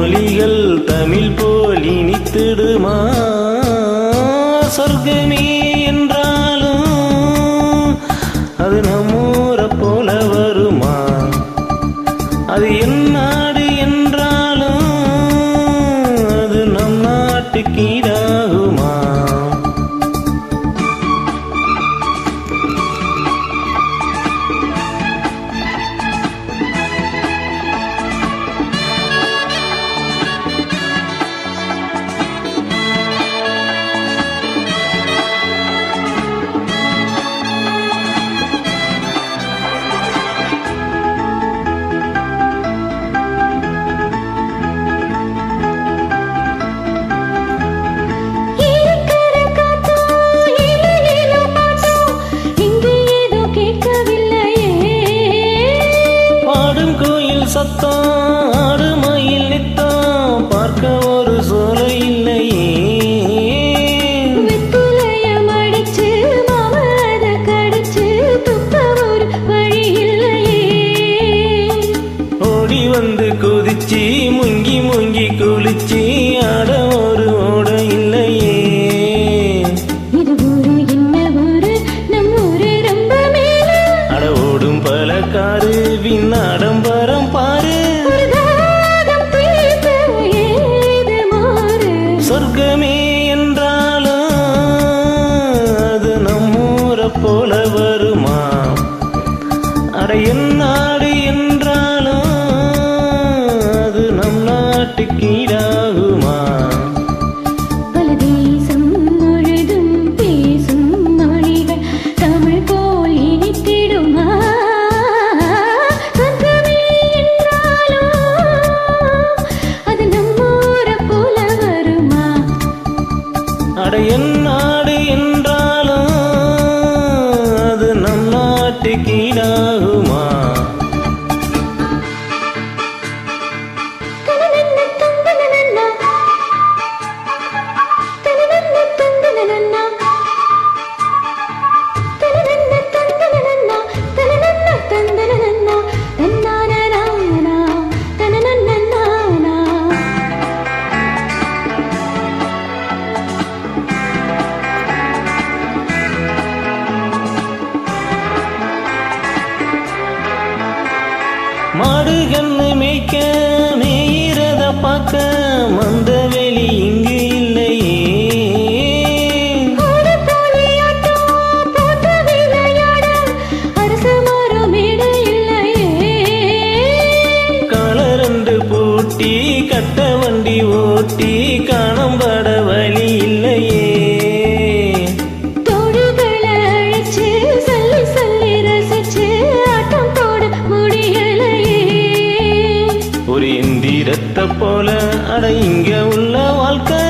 மொழிகள் தமிழ் போல் இனித்திடுமா சொர்க்கமே என்றாலும் அது நம்மூரை போல வருமா அது என் நாடு என்றாலும் அது நம் நாட்டுக்கு ஈடாகுமா சத்தம் ஆடுமயில் நித்தம் பார்க்க ஒரு சோலை இல்லையே வெத்துலயம் அடிச்சு மாமத கடிச்சு துப்ப ஒரு வழி இல்லையே ஓடி வந்து குதிச்சு முங்கி முங்கி குளிச்சு ஆட ஒரு ஓட இல்லையே இது ஊரு என்ன ஊரு நம் ஊரு ரொம்ப மேல அட ஓடும் பலக்காரு விண்ணாடம்பரம் பாரு சொர்க்கமே என்றாலும் அது நம்மூரை போல வருமா அட என் நாடு என்றாலும் அது நம் நாட்டுக்கு ஈடாகுமா பல தேசம் முழுதும் பேசும் மொழிகள் தமிழ் போல் இனித்திடுமா சொர்க்கமே என்றாலும் அது நம்மூரை போல வருமா அட என் நாடு என்றாலும் அது நம் நாட்டுக்கு ஈடாகுமா மாடு கண்ணு மேய்க்க மேயிறத பார்க்க மந்த வெளி இங்கு இல்லையே காலரண்டு பூட்டி கட்ட வண்டி ஓட்டி காணம்பட வழி இல்லையே ஒரு எந்திரத்தை போல அட இங்க உள்ள வாழ்க்கை